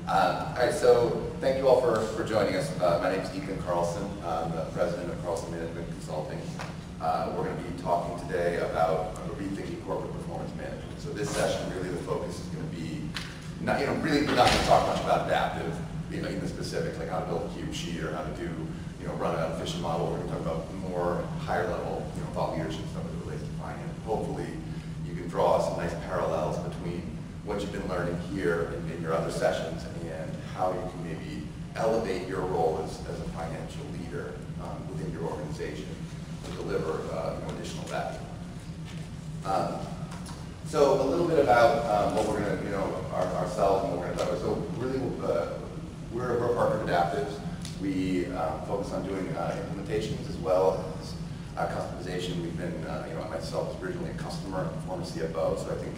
All right, so thank you all for joining us. My name is Carlson. I'm the president of Carlson Management Consulting. We're going to be talking today about rethinking corporate performance management. So this session, really the focus is going to be, really we're not going to talk much about adaptive, in the specifics, like how to build a cube sheet or how to do, run an efficient model. We're going to talk about more higher level, thought leadership stuff as it relates to finance. Hopefully, you can draw some nice parallels between what you've been learning here in your other sessions and how you can maybe elevate your role as a financial leader within your organization to deliver additional value. So a little bit about what we're going to, ourselves and what we're going to talk about. So really, we're a partner of Adaptives. We focus on doing implementations as well as customization. We've been, myself was originally a customer, former CFO, so I think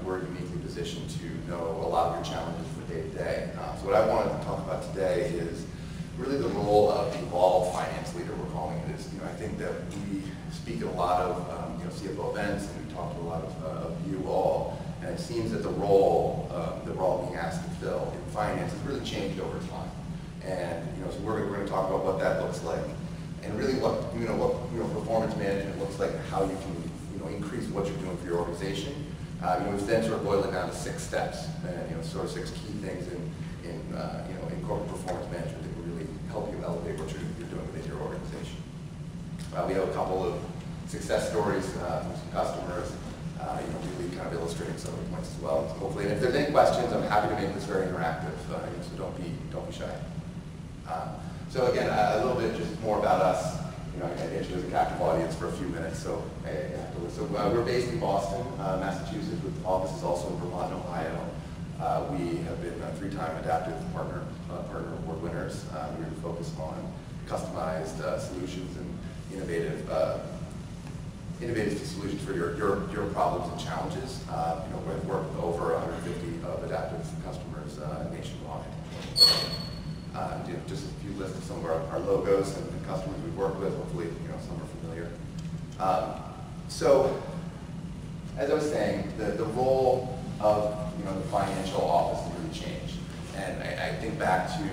we're uniquely positioned to know a lot of your challenges for day to day. So what I wanted to talk about today is really the role of the evolved finance leader, we're calling it. I think that we speak at a lot of CFO events, and we talk to a lot of you all, and it seems that the role that we're all being asked to fill in finance has really changed over time. And so we're going to talk about what that looks like, and really what performance management looks like, and how you can increase what you're doing for your organization. We've then sort of boiled it down to 6 steps, and sort of 6 key things in corporate performance management that can really help you elevate what you're doing within your organization. We have a couple of success stories from some customers, really kind of illustrating some of the points as well. So hopefully, and if there's any questions, I'm happy to make this very interactive. So don't be shy. So again, a little bit just more about us. I introduced a captive audience for a few minutes. So we're based in Boston, Massachusetts, with offices also in Vermont, Ohio. We have been 3-time Adaptive Partner Award winners. We really focus on customized solutions and innovative solutions for your problems and challenges. We've worked with over 150 of Adaptive customers nationwide. Just a few lists of some of our logos and customers we've worked with. Hopefully, some are familiar. So, as I was saying, the role of the financial office has really changed. And I think back to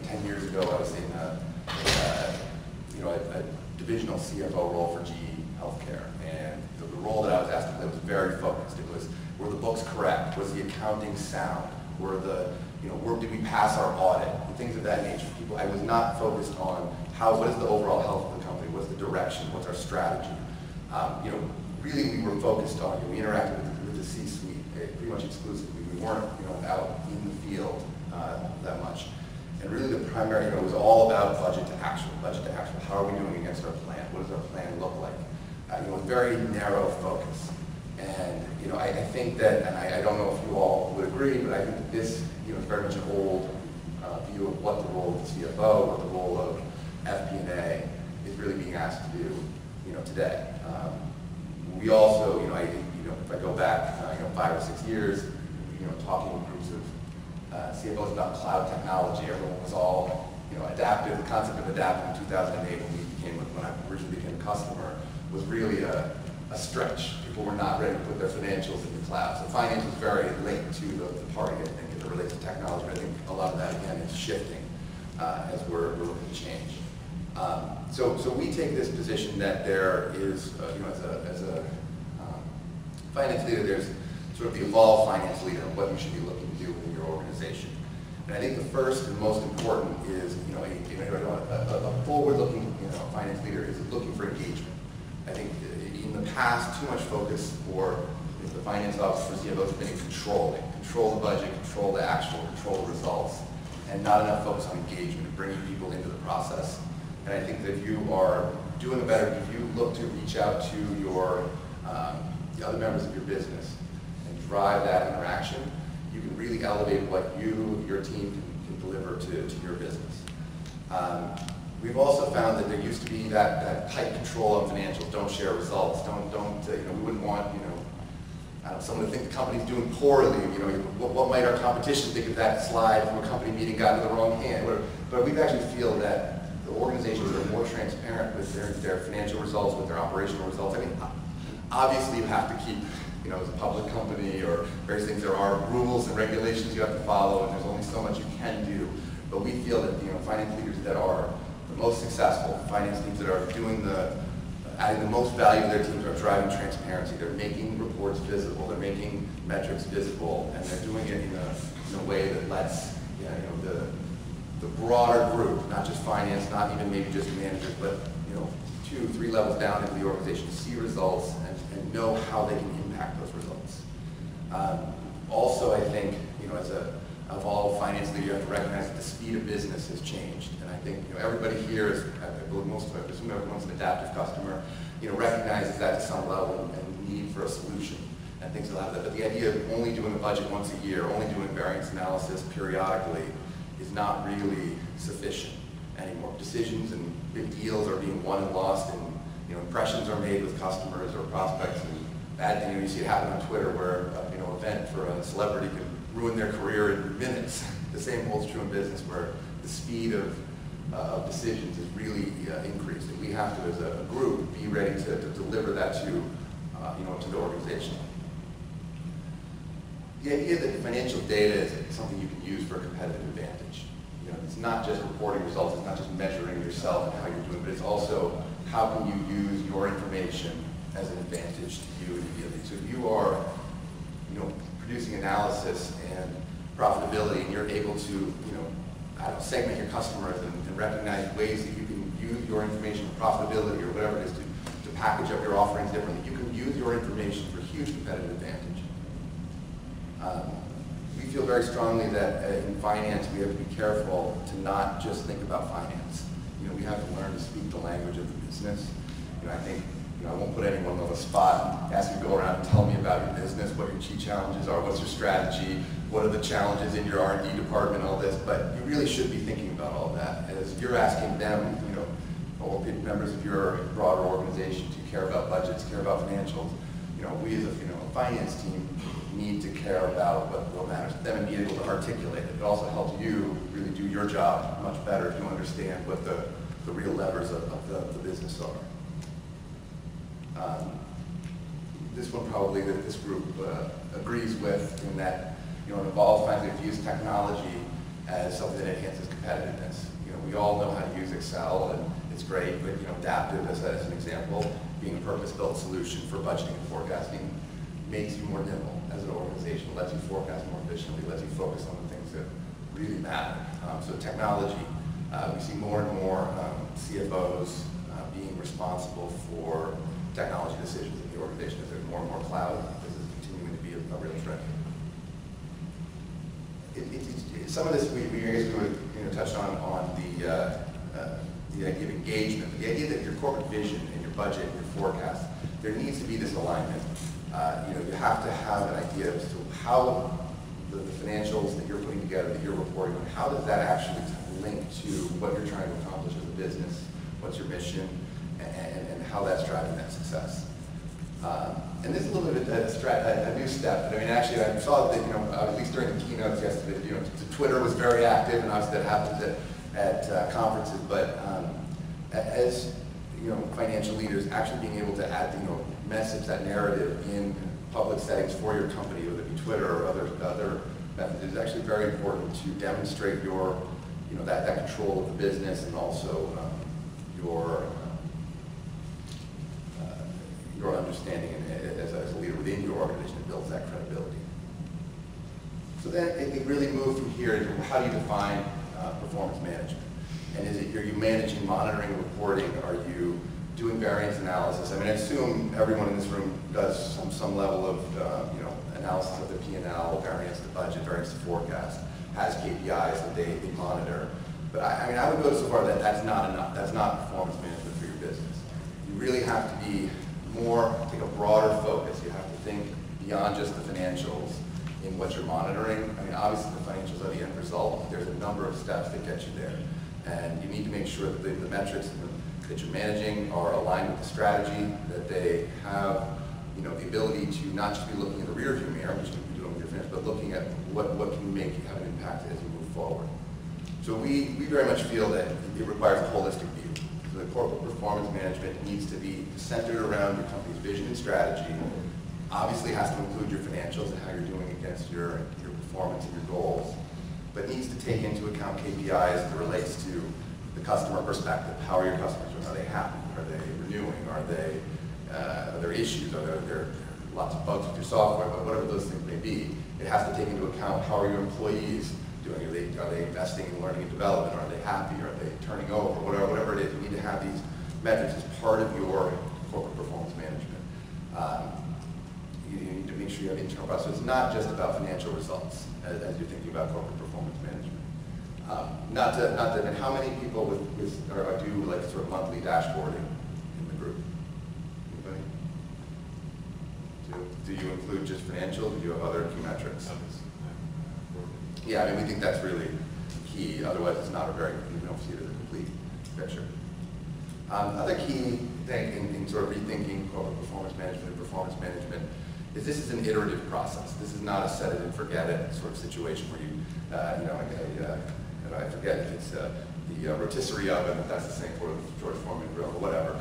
10 years ago, I was in a divisional CFO role for GE Healthcare, and the role that I was asked to play was very focused. It was, were the books correct? Was the accounting sound? Did we pass our audit? And things of that nature. I was not focused on what is the overall health of the company? What's the direction? What's our strategy? Really we were focused on, we interacted with the C-suite pretty much exclusively. We weren't, out in the field that much. And really the primary, it was all about budget to actual. How are we doing against our plan? What does our plan look like? Very narrow focus. And I think that, and I don't know if you all would agree, but I think that this is very much an old view of what the role of the CFO, what the role of FP&A is really being asked to do, today. We also, if I go back, 5 or 6 years, talking in groups of CFOs about cloud technology, everyone was all, adaptive. The concept of adaptive in 2008 when I originally became a customer was really a stretch. People were not ready to put their financials in the cloud. So finance was very late to the party, I think, as it relates to technology. But I think a lot of that, again, is shifting as we're looking to change. So we take this position that there is, as a finance leader, there's sort of the evolved finance leader, what you should be looking to do within your organization. And I think the first and most important is, a forward-looking, finance leader is looking for engagement. I think in the past, too much focus for the finance office for CFOs has been in control the budget, control the actual, control the results, and not enough focus on engagement, bringing people into the process. And I think that if you are doing a better, if you look to reach out to the other members of your business and drive that interaction, you can really elevate what your team can deliver to your business. We've also found that there used to be that tight control on financials. Don't share results. We wouldn't want, someone to think the company's doing poorly. What might our competition think if that slide from a company meeting got into the wrong hand? But we actually feel that the organizations that are more transparent with their financial results, with their operational results. I mean, obviously you have to keep as a public company or various things, there are rules and regulations you have to follow, and there's only so much you can do. But we feel that finance leaders that are the most successful, finance teams that are adding the most value to their teams, are driving transparency. They're making reports visible. They're making metrics visible, and they're doing it in a way that lets the broader group, not just finance, not even maybe just managers, but 2, 3 levels down into the organization, see results and know how they can impact those results. Also, I think as a evolved finance leader, you have to recognize that the speed of business has changed, and I think everybody here is, I believe most of it, I assume everyone's an adaptive customer, recognizes that to some level and need for a solution and things like that. But the idea of only doing a budget once a year, only doing variance analysis periodically, is not really sufficient anymore. Decisions and big deals are being won and lost, and impressions are made with customers or prospects, and bad thing, you see it happen on Twitter where an event for a celebrity can ruin their career in minutes. The same holds true in business, where the speed of decisions is really increased, and we have to, as a group, be ready to deliver that to the organization. The idea that financial data is something you can use for a competitive advantage. It's not just reporting results, it's not just measuring yourself and how you're doing, but it's also how can you use your information as an advantage to you immediately. So if you are producing analysis and profitability, and you're able to segment your customers and recognize ways that you can use your information for profitability or whatever it is to package up your offerings differently, you can use your information for huge competitive advantage. We feel very strongly that in finance we have to be careful to not just think about finance. We have to learn to speak the language of the business. I think I won't put anyone on the spot and ask you to go around and tell me about your business, what your key challenges are, what's your strategy, what are the challenges in your R&D department, all this. But you really should be thinking about all that as you're asking them, or members of your broader organization, to care about budgets, care about financials. We as a finance team need to care about what matters to them and be able to articulate it. It also helps you really do your job much better if you understand what the real levers of the business are. This one probably that this group agrees with, in that an evolved finance use technology as something that enhances competitiveness. We all know how to use Excel, and it's great, but adaptive as an example, being a purpose-built solution for budgeting and forecasting, makes you more nimble as an organization, lets you forecast more efficiently, lets you focus on the things that really matter. So technology, we see more and more CFOs being responsible for technology decisions in the organization. As there's more and more cloud, this is continuing to be a real trend. Some of this we would touch on the idea of engagement, but the idea that your corporate vision and your budget and your forecast, there needs to be this alignment. You have to have an idea as to how the financials that you're putting together, that you're reporting on, how does that actually link to what you're trying to accomplish as a business, what's your mission, and how that's driving that success. And this is a little bit a new step. But I mean, actually, I saw that at least during the keynotes yesterday, Twitter was very active, and obviously that happens at conferences. But as financial leaders, actually being able to add message, that narrative in public settings for your company, whether it be Twitter or other methods, is actually very important to demonstrate your that control of the business, and also your understanding as a leader within your organization. It builds that credibility. So then it really moved from here to how do you define performance management? And are you managing, monitoring, reporting? Are you doing variance analysis? I mean, I assume everyone in this room does some level of analysis of the P&L, variance to budget, variance to forecast, has KPIs that they monitor. But I would go so far that that's not enough. That's not performance management for your business. You really have to be take a broader focus. You have to think beyond just the financials in what you're monitoring. I mean, obviously the financials are the end result. There's a number of steps that get you there. And you need to make sure that the metrics that you're managing are aligned with the strategy, that they have the ability to not just be looking in the rearview mirror, which you can be doing with your finance, but looking at what can make you have an impact as you move forward. So we very much feel that it requires a holistic view. So the corporate performance management needs to be centered around your company's vision and strategy. Obviously, obviously has to include your financials and how you're doing against your performance and your goals, but needs to take into account KPIs as it relates to the customer perspective. How are your customers doing? Are they happy? Are they renewing? Are there issues? Are there lots of bugs with your software? But whatever those things may be, it has to take into account how are your employees doing? Are they investing in learning and development? Are they happy? Are they turning over? Whatever it is, you need to have these metrics as part of your corporate performance management. You need to make sure you have internal process. It's not just about financial results as you're thinking about corporate performance management. And how many people do like sort of monthly dashboarding in the group? Anybody? Do you include just financial? Do you have other key metrics? Yeah, I mean, we think that's really key. Otherwise, it's not you don't see it as a complete picture. Other key thing in sort of rethinking corporate performance management and performance management is this is an iterative process. This is not a set it and forget it sort of situation where I forget if it's the rotisserie oven, if that's the same for George Foreman grill or whatever.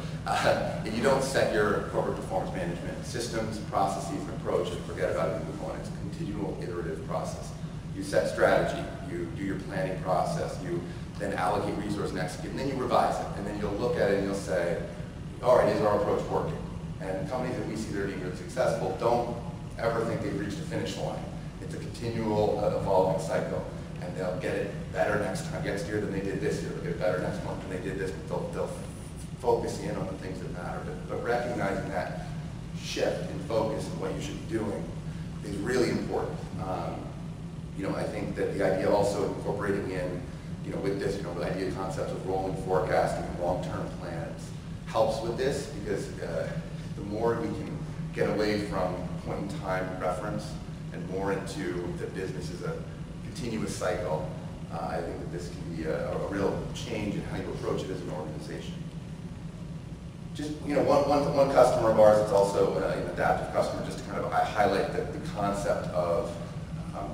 If you don't set your corporate performance management systems, processes, and approach and forget about it and move on, it's a continual iterative process. You set strategy, you do your planning process, you then allocate resource and execute, and then you revise it. And then you'll look at it and you'll say, all right, is our approach working? And companies that we see that are being really successful don't ever think they've reached a finish line. It's a continual evolving cycle. And they'll get it better next year than they did this year. They'll get it better next month than they did this. They'll focus in on the things that matter. But recognizing that shift in focus and what you should be doing is really important. I think that the idea also incorporating in, with this, the idea concepts of rolling forecasting and long-term plans helps with this, because the more we can get away from point-in-time reference and more into the business as a continuous cycle, I think that this can be a real change in how you approach it as an organization. Just, one customer of ours that's also an adaptive customer, just to kind of highlight the concept of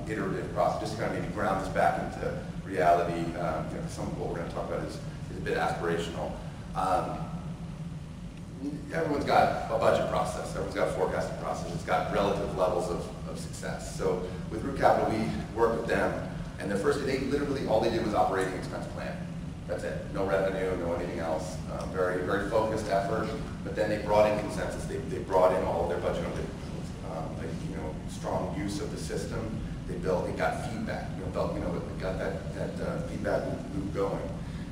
iterative process, just to kind of maybe ground this back into reality. Some of what we're going to talk about is a bit aspirational. Everyone's got a budget process, everyone's got a forecasting process, it's got relative levels of success. So with Root Capital, we worked with them, and their first day, literally all they did was operating expense plan. That's it. No revenue, no anything else. Very, very focused effort. But then they brought in consensus. They brought in all of their budget, strong use of the system. They got feedback. They got that feedback loop going.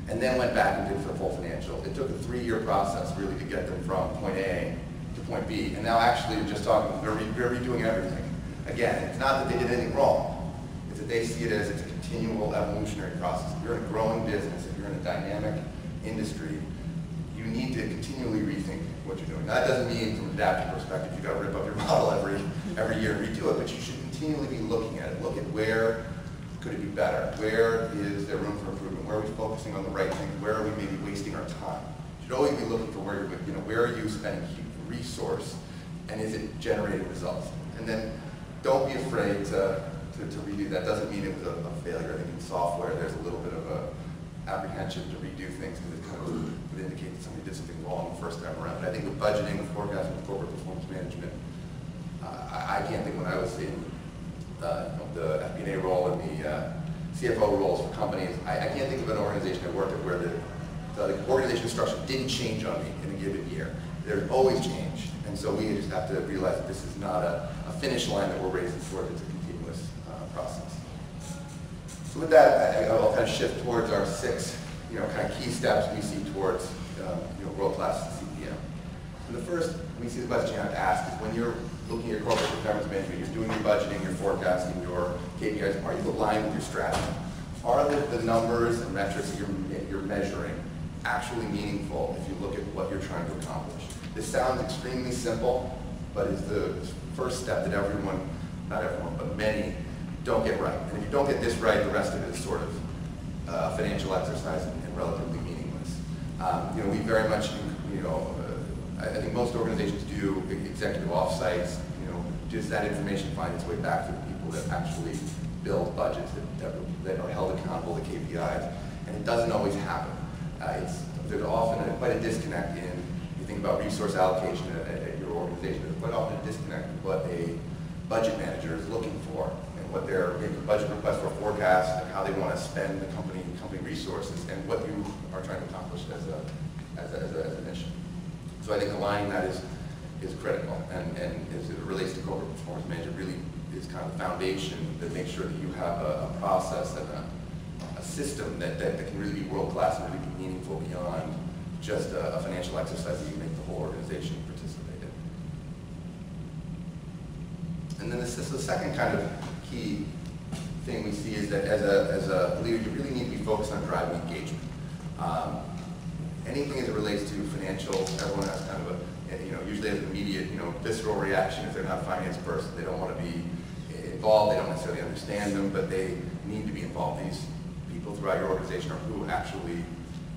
And then went back and did the full financial. It took a 3-year process really to get them from point A to point B. And now actually we're just talking, we're redoing everything. Again, it's not that they did anything wrong. It's that they see it as it's a continual evolutionary process. If you're in a growing business, if you're in a dynamic industry, you need to continually rethink what you're doing. Now, that doesn't mean from an adaptive perspective you've got to rip up your model every year and redo it, but you should continually be looking at it. Look at where could it be better? Where is there room for improvement? Where are we focusing on the right things? Where are we maybe wasting our time? You should always be looking for where are you spending resource, and is it generating results? And then don't be afraid to redo that. Doesn't mean it was a failure. I think in software there's a little bit of a apprehension to redo things because it kind of would indicate that somebody did something wrong the first time around. But I think with budgeting, with forecasting, with corporate performance management, I can't think when I was in the FP&A role and the CFO roles for companies, I can't think of an organization I worked at where the organizational structure didn't change on me in a given year. There's always change. And so we just have to realize that this is not a finish line that we're racing towards. It's a continuous process. So with that, I'll kind of shift towards our 6 kind of key steps we see towards world-class CPM. And the first, we see the question you have to ask is when you're looking at your corporate performance management, you're doing your budgeting, your forecasting, your KPIs, are you aligned with your strategy? Are the numbers and metrics that you're measuring actually meaningful if you look at what you're trying to accomplish? This sounds extremely simple, but is the first step that not everyone, but many don't get right. And if you don't get this right, the rest of it is sort of a financial exercise and relatively meaningless. We very much, I think most organizations do executive offsites. Does that information find its way back to the people that actually build budgets, that are held accountable to KPIs? And it doesn't always happen. There's often quite a disconnect in, you think about resource allocation at your organization, there's quite often a disconnect with what a budget manager is looking for and what they're making budget requests for forecasts and how they want to spend the company resources and what you are trying to accomplish as a mission. So I think aligning that is critical, and as it relates to corporate performance management, really is kind of the foundation that makes sure that you have a process and a system that can really be world-class and really be meaningful beyond just a financial exercise that you make the whole organization participate in. And then the second kind of key thing we see is that as a leader, you really need to be focused on driving engagement. Anything as it relates to financials, everyone has kind of usually has an immediate, visceral reaction if they're not a finance person. They don't want to be involved, they don't necessarily understand them, but they need to be involved. These people throughout your organization are who actually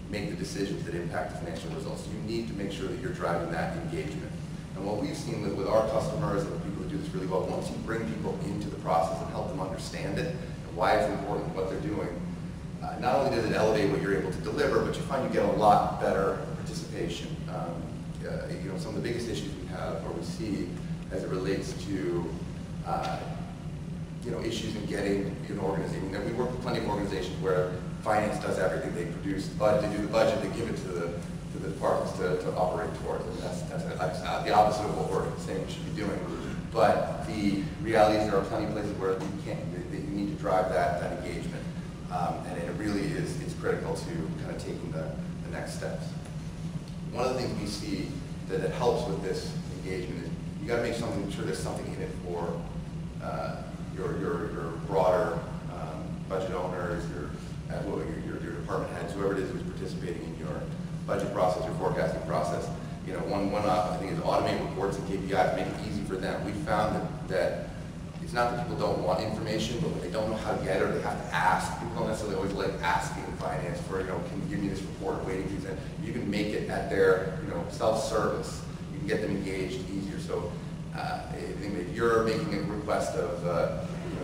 make the decisions that impact the financial results. You need to make sure that you're driving that engagement. And what we've seen with our customers and people who do this really well, once you bring people into the process and help them understand it and why it's important, what they're doing, not only does it elevate what you're able to deliver, but you find you get a lot better participation. Some of the biggest issues we have, or we see, as it relates to issues in getting an organization. We work with plenty of organizations where finance does everything. They produce the budget, they do the budget, they give it to the departments to operate towards. And that's the opposite of what we're saying we should be doing. But the reality is there are plenty of places where you need to drive that engagement. And it really is critical to kind of taking the next steps. One of the things we see that helps with this engagement is you got to make sure there's something in it for your broader budget owners, your department heads, whoever it is who's participating in your budget process, your forecasting process. One I think is automate reports and KPIs, make it easy for them. We found that it's not that people don't want information, but when they don't know how to get it or they have to ask, people don't necessarily always like asking finance for, can you give me this report or waiting things. You can make it at their, self-service. You can get them engaged easier. So if you're making a request of,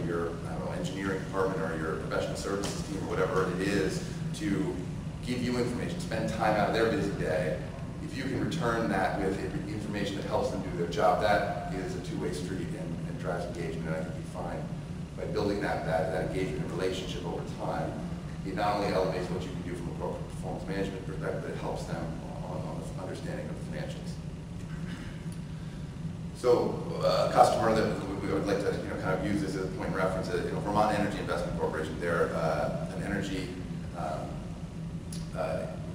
your engineering department or your professional services team or whatever it is to give you information, spend time out of their busy day, if you can return that with information that helps them do their job, that is a two-way street and drives engagement, and I think you find by building that engagement and relationship over time, it not only elevates what you can do from a corporate performance management perspective, but it helps them on the understanding of the financials. So a customer that we would like to kind of use this as a point of reference, Vermont Energy Investment Corporation. They're an energy,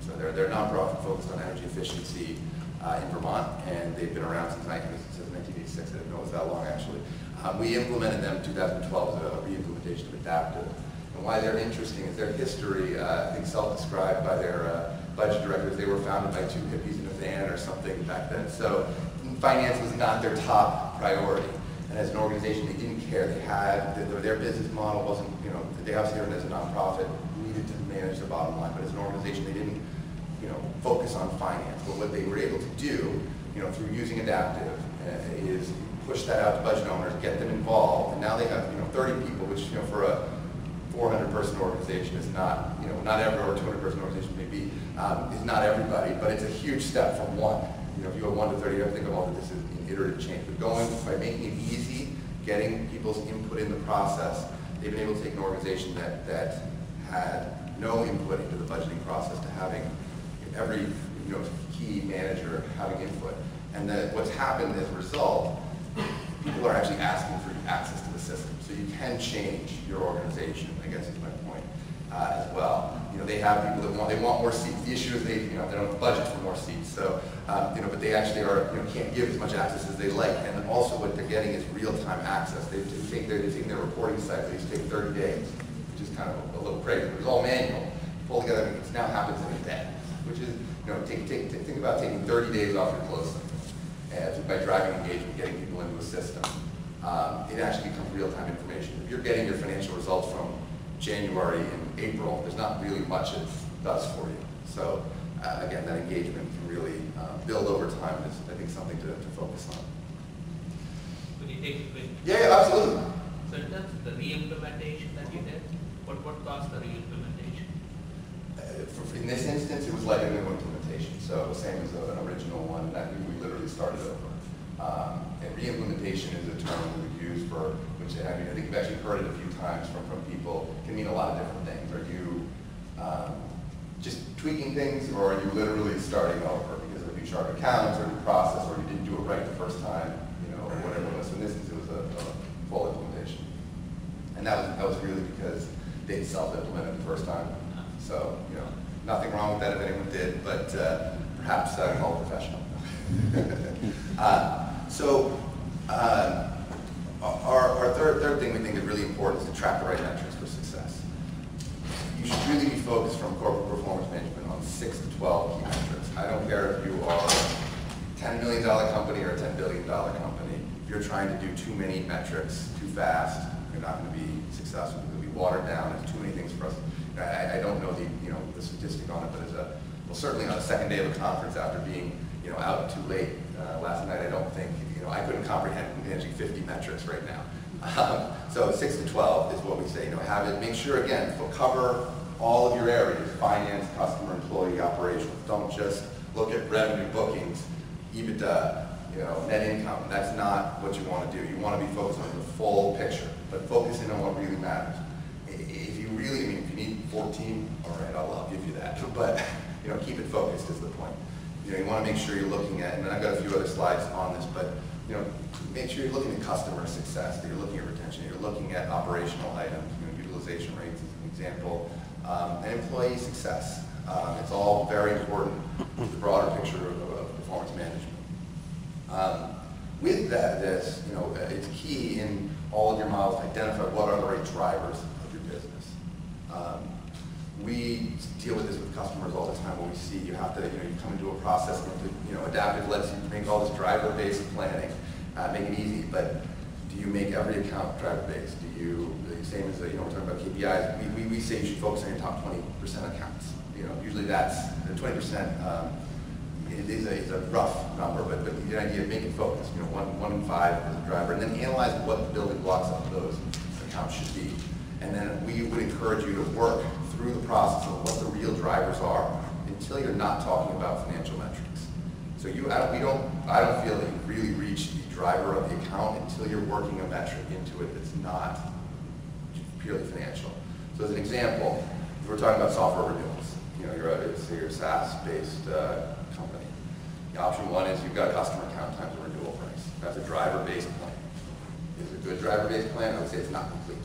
so they're a nonprofit focused on energy efficiency in Vermont, and they've been around since 1986. I didn't know it was that long actually. We implemented them in 2012 as a re-implementation of Adaptive. And why they're interesting is their history, I think self-described by their budget directors. They were founded by two hippies in a van or something back then. So finance was not their top priority. And as an organization, they didn't care. They had, their business model wasn't, they obviously here as a nonprofit needed to manage the bottom line, but as an organization, they didn't, focus on finance. But what they were able to do, through using Adaptive, is push that out to budget owners, get them involved, and now they have, 30 people, which, for a 400-person organization is not, not every, or 200-person organization maybe, is not everybody, but it's a huge step from one. If you go 1 to 30, you have to think about that this is an iterative change. But by making it easy, getting people's input in the process, they've been able to take an organization that had no input into the budgeting process to having every key manager having input. And that what's happened as a result, people are actually asking for access to the system. So you can change your organization, I guess is my point, as well. They have people that want more seats. The issue is they don't budget for more seats. So, but they actually can't give as much access as they like. And also what they're getting is real-time access. They take their reporting cycle. They used to take 30 days, which is kind of a little crazy. It was all manual. Pull together, it now happens in a day, which is, think about taking 30 days off your close cycle. By driving engagement, getting people into a system, it actually becomes real-time information. If you're getting your financial results from January and April, there's not really much it does for you. So again, that engagement can really build over time, and is, I think, something to focus on. Could you take it with? Yeah, absolutely. So in terms of the re-implementation that you did, what caused the re-implementation? In this instance, it was like a new implementation. So same as an original one, that we literally started over. And re-implementation is a term we use for, which I think you've actually heard it a few times from people, can mean a lot of different things. Are you just tweaking things, or are you literally starting over because of a new chart of accounts or a new process, or you didn't do it right the first time, or whatever it was. So in this instance, it was a full implementation. And that was really because they self-implemented the first time. So, nothing wrong with that if anyone did, but perhaps call it professional. Our third thing we think is really important is to track the right metrics for success. You should really be focused from corporate performance management on 6 to 12 key metrics. I don't care if you are a $10 million company or a $10 billion company. If you're trying to do too many metrics too fast, you're not going to be successful. You're going to be watered down. There's too many things for us. I don't know the statistic on it, but certainly on the second day of a conference after being out too late last night, I don't think I couldn't comprehend managing 50 metrics right now. So 6 to 12 is what we say. Have it. Make sure again, cover all of your areas: finance, customer, employee, operations. Don't just look at revenue, bookings, EBITDA, net income. That's not what you want to do. You want to be focused on the full picture, but focusing on what really matters. If you really, if you need 14, all right, I'll give you that. But keep it focused is the point. You want to make sure you're looking at, and I've got a few other slides on this, but make sure you're looking at customer success, that you're looking at retention, you're looking at operational items, utilization rates as an example, and employee success. It's all very important to the broader picture of performance management. With that, it's key in all of your models to identify what are the right drivers of your business. We deal with this with customers all the time when we see you have to, you come into a process, Adaptive lets you make all this driver-based planning, make it easy, but do you make every account driver-based? Do you, the same as, we're talking about KPIs, we say you should focus on your top 20% accounts. Usually that's, the 20% is a rough number, but the idea of making focus, 1 in 5 as a driver, and then analyze what the building blocks of those accounts should be. And then we would encourage you to work through the process of what the real drivers are until you're not talking about financial metrics. So I don't feel that you really reach the driver of the account until you're working a metric into it that's not purely financial. So as an example, if we're talking about software renewals, you're a SaaS-based company. Option 1 is you've got a customer count times a renewal price. That's a driver-based plan. Is it a good driver-based plan? I would say it's not complete.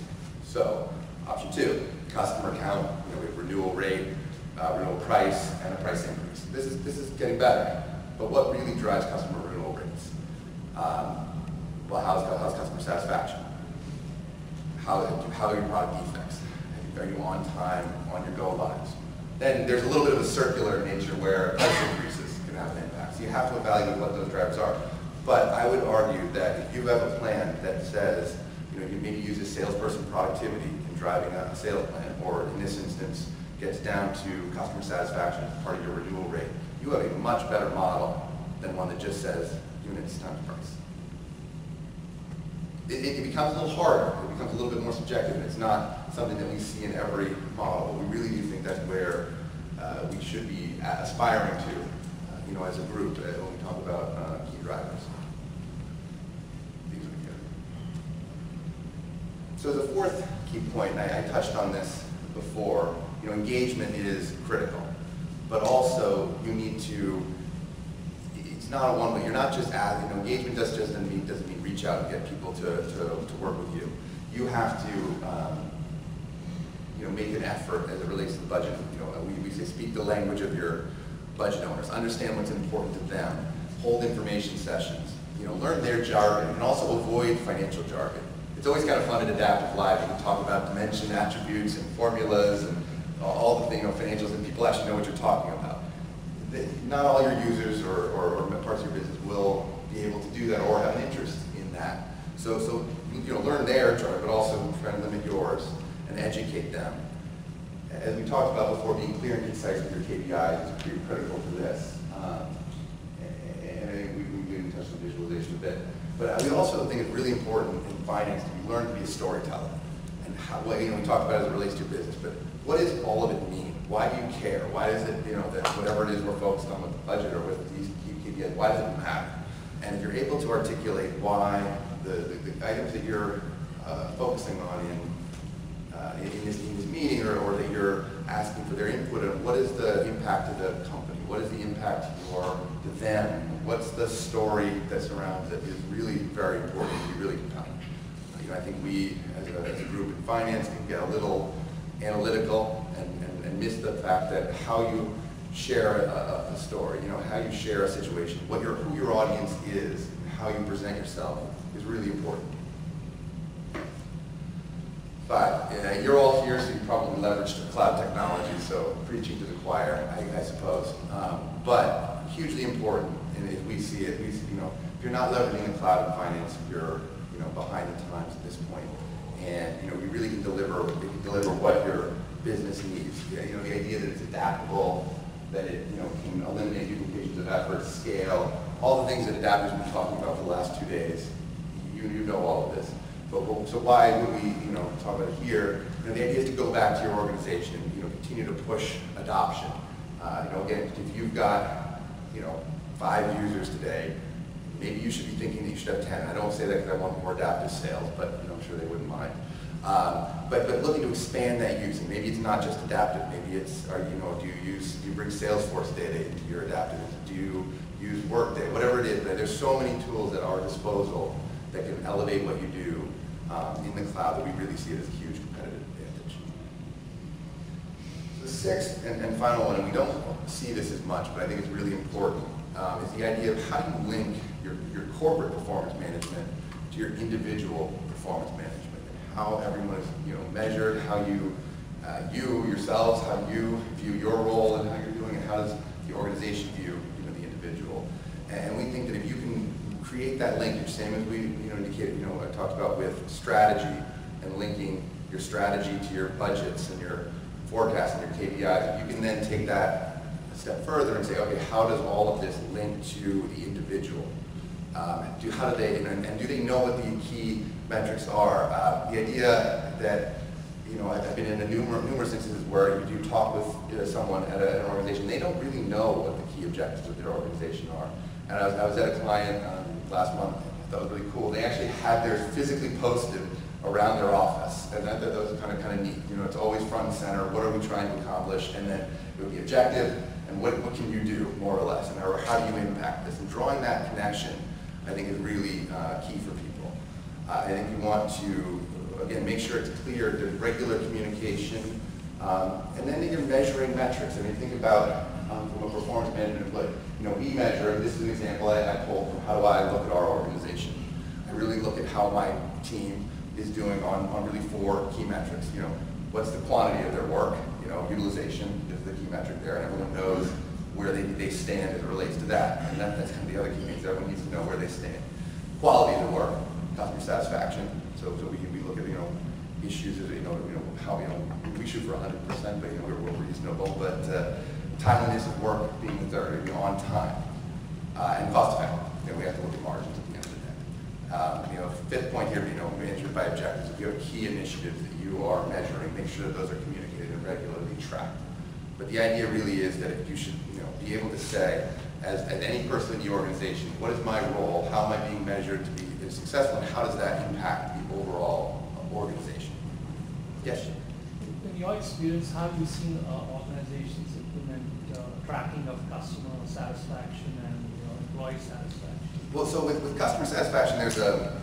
So option 2, customer count, we have renewal rate, renewal price, and a price increase. This is getting better. But what really drives customer renewal rates? Well, how's customer satisfaction? How are your product defects? Are you on time on your go lives? Then there's a little bit of a circular nature where price increases can have an impact. So you have to evaluate what those drivers are. But I would argue that if you have a plan that says, you maybe use a salesperson productivity in driving a sales plan, or in this instance, gets down to customer satisfaction as part of your renewal rate, you have a much better model than one that just says units times price. It becomes a little harder. It becomes a little bit more subjective, and it's not something that we see in every model. But we really do think that's where we should be aspiring to, as a group, when we talk about key drivers. So the fourth key point, and I touched on this before, engagement is critical, but also you need to, it's not a one-way, you're not just adding, engagement doesn't mean reach out and get people to work with you. You have to, make an effort as it relates to the budget. We say speak the language of your budget owners, understand what's important to them, hold information sessions, learn their jargon, and also avoid financial jargon. It's always kind of fun at Adaptive Live. You can talk about dimension attributes and formulas and all the financials, and people actually know what you're talking about. Not all your users or parts of your business will be able to do that or have an interest in that. So learn their jargon, but also try to limit yours and educate them. As we talked about before, being clear and concise with your KPIs is pretty critical to this. And I think we didn't touch on visualization a bit. But we also think it's really important in finance to learn to be a storyteller. And how, we talked about it as it relates to your business, but what does all of it mean? Why do you care? Why is it, that whatever it is we're focused on with the budget or with these KPIs, why does it matter? And if you're able to articulate why the items that you're focusing on in this meeting, or that you're asking for their input on, what is the impact of the company? What is the impact to them? What's the story that surrounds it is really very important to be really compelling. I think we, as a group in finance, can get a little analytical and miss the fact that how you share a story, how you share a situation, who your audience is, and how you present yourself is really important. But you're all here, so you probably leveraged the cloud technology, so preaching to the choir, I suppose. But hugely important, and if we see it, if you're not leveraging the cloud in finance, you're behind the times at this point. And we really can deliver what your business needs. The idea that it's adaptable, that it can eliminate duplications of effort, scale, all the things that adapters have been talking about for the last 2 days. You know all of this. So why would we talk about it here? The idea is to go back to your organization, continue to push adoption. Again, if you've got 5 users today, maybe you should be thinking that you should have 10. I don't say that because I want more adaptive sales, but I'm sure they wouldn't mind. But looking to expand that using. Maybe it's not just adaptive. Maybe it's, do you bring Salesforce data into your adaptive? Do you use Workday? Whatever it is, there's so many tools at our disposal that can elevate what you do in the cloud that we really see it as a huge competitive advantage. The sixth and final one, and we don't see this as much, but I think it's really important, is the idea of how you link your corporate performance management to your individual performance management, and how everyone is measured, how you yourselves, how you view your role and how you're doing, and how does the organization view the individual. And we think that if you can create that linkage, same as we indicated, I talked about with strategy and linking your strategy to your budgets and your forecasts and your KPIs, you can then take that a step further and say, okay, how does all of this link to the individual? How do they, and do they know what the key metrics are? The idea that, I've been in numerous instances where you do talk with someone at an organization, they don't really know what the key objectives of their organization are. And I was at a client last month, I thought it was really cool. They actually had theirs physically posted around their office, and that was kind of neat. It's always front and center. What are we trying to accomplish? And then it would be objective, and what can you do, more or less, and how do you impact this? And drawing that connection, I think, is really key for people. I think you want to, again, make sure it's clear, there's regular communication, and then you're measuring metrics. I mean, think about from a performance management play. We measure, this is an example I pulled from how do I look at our organization. I really look at how my team is doing on really 4 key metrics. What's the quantity of their work? Utilization is the key metric there, and everyone knows where they stand as it relates to that. And that's kind of the other key things. Everyone needs to know where they stand. Quality of the work, customer satisfaction. So we look at issues of how we shoot for 100%, but we're reasonable. But timeliness of work being the third, on time, and cost effective. We have to look at margins at the end of the day. Fifth point here, management by objectives. If you have key initiatives that you are measuring, make sure that those are communicated and regularly tracked. But the idea really is that you should be able to say, as any person in the organization, what is my role? How am I being measured to be successful? And how does that impact the overall organization? Yes? In your experience, have you seen organizations implement tracking of customer satisfaction and employee satisfaction? Well, so with customer satisfaction, there's a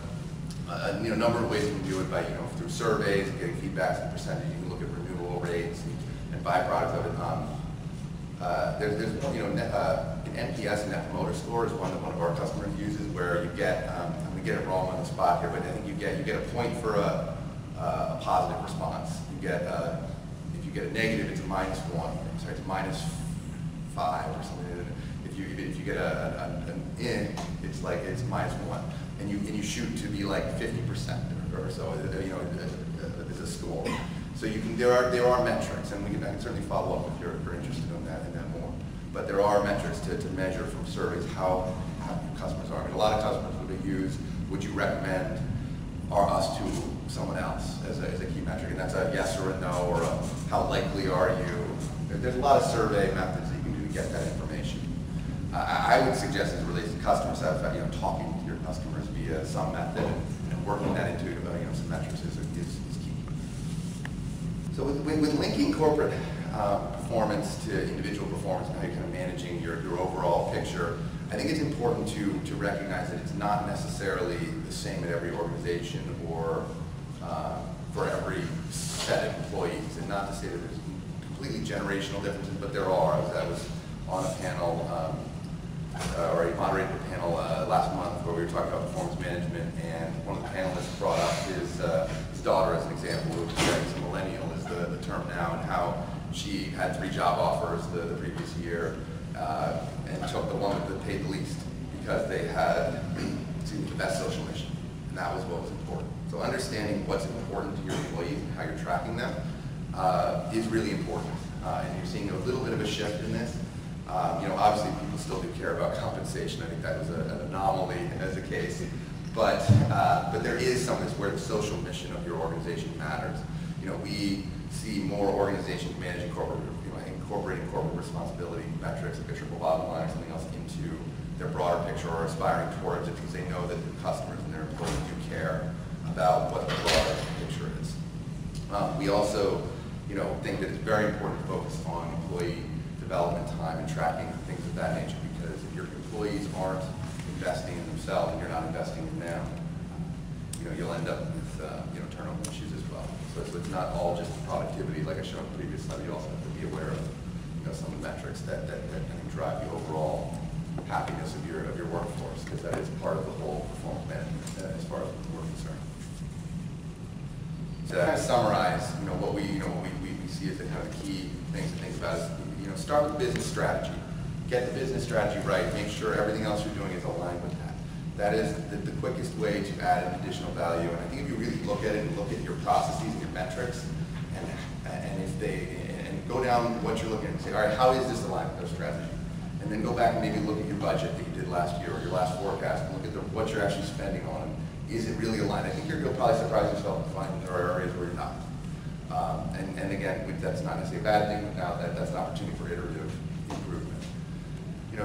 number of ways you can do it by through surveys, getting feedback and percentage. You can look at renewal rates and byproducts of it. There's an NPS, Net Promoter Score, is one that one of our customers uses, where you get I'm going to get it wrong on the spot here, but I think you get a point for a positive response. You get if you get a negative, it's a -1. Sorry, it's -5 or something. If you get an in, it's -1, and you shoot to be like 50% or so. It's a score. So there are metrics, and I can certainly follow up if you're interested in that more. But there are metrics to measure from surveys how customers are. I mean, a lot of customers would you recommend us to someone else as a key metric, and that's a yes or a no, or a how likely are you. There's a lot of survey methods that you can do to get that information. I would suggest, as it relates to customer satisfaction, talking to your customers via some method and working that into some metrics is key. So with linking corporate performance to individual performance and how you're kind of managing your overall picture, I think it's important to recognize that it's not necessarily the same at every organization or for every set of employees. And not to say that there's completely generational differences, but there are. I was on a panel, or I moderated a panel last month where we were talking about performance management, and one of the panelists brought up his daughter as an example, which is a millennial is the term now, and how she had 3 job offers the previous year, and took the one that paid the least because they had the best social mission, and that was what was important. So understanding what's important to your employees and how you're tracking them is really important, and you're seeing a little bit of a shift in this. Obviously people still do care about compensation. I think that was an anomaly as a case, but there is some of this where the social mission of your organization matters. We see more organizations managing incorporating corporate responsibility metrics, like a triple bottom line or something else, into their broader picture or aspiring towards it because they know that the customers and their employees do care about what the broader picture is. We also, think that it's very important to focus on employee development time and tracking things of that nature, because if your employees aren't investing in themselves and you're not investing in them, you'll end up with turnover issues as well. So it's not all just productivity, like I showed in the previous slide. You also have to be aware of some of the metrics that can drive the overall happiness of your workforce, because that is part of the whole performance management as far as we're concerned. So to kind of summarize, what we see as the kind of key things to think about is, start with business strategy. Get the business strategy right. Make sure everything else you're doing is aligned with that. That is the quickest way to add an additional value. And I think if you really look at it and look at your processes and your metrics, and go down what you're looking at and say, all right, how is this aligned with our strategy? And then go back and maybe look at your budget that you did last year or your last forecast and look at what you're actually spending on. Is it really aligned? I think you'll probably surprise yourself and find that there are areas where you're not. And again, that's not necessarily a bad thing, but now that's an opportunity for iterative improvement.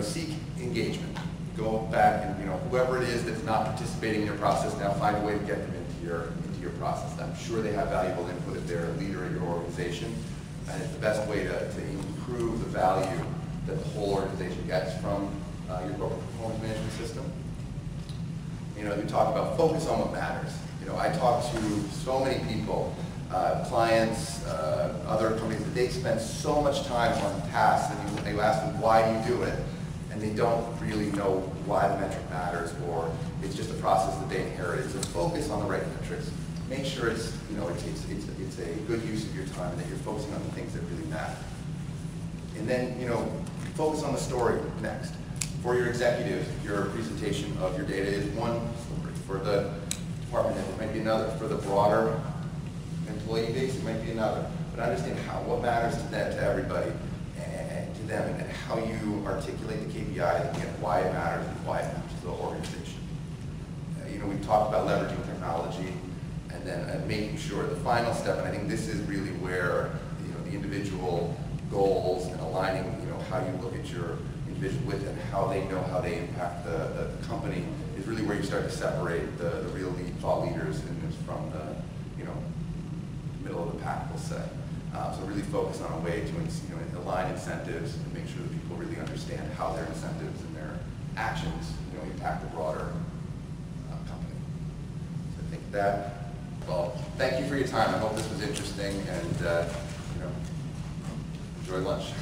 Seek engagement. Go back and whoever it is that's not participating in your process, now find a way to get them into your process. I'm sure they have valuable input if they're a leader in your organization, and it's the best way to improve the value that the whole organization gets from your corporate performance management system. We talk about focus on what matters. I talk to so many people, clients, other companies, that they spend so much time on tasks, and you ask them, why do you do it? And they don't really know why the metric matters, or it's just a process that they inherited. So focus on the right metrics. Make sure it's a good use of your time, and that you're focusing on the things that really matter. And then focus on the story next. For your executives, your presentation of your data is one story. For the department head, it might be another. For the broader employee base, it might be another. But understand what matters to everybody, and to them, and how you articulate the KPIs, and why it matters and why it matters to the organization. We've talked about leveraging technology, and then making sure the final step, and I think this is really where the individual goals and aligning how you look at your individual with and how they know how they impact the company is really where you start to separate the real thought leaders from the middle of the pack, we'll say. So really focus on a way to align incentives and make sure that people really understand how their incentives and their actions impact the broader company. So I think well, thank you for your time. I hope this was interesting, and enjoy lunch.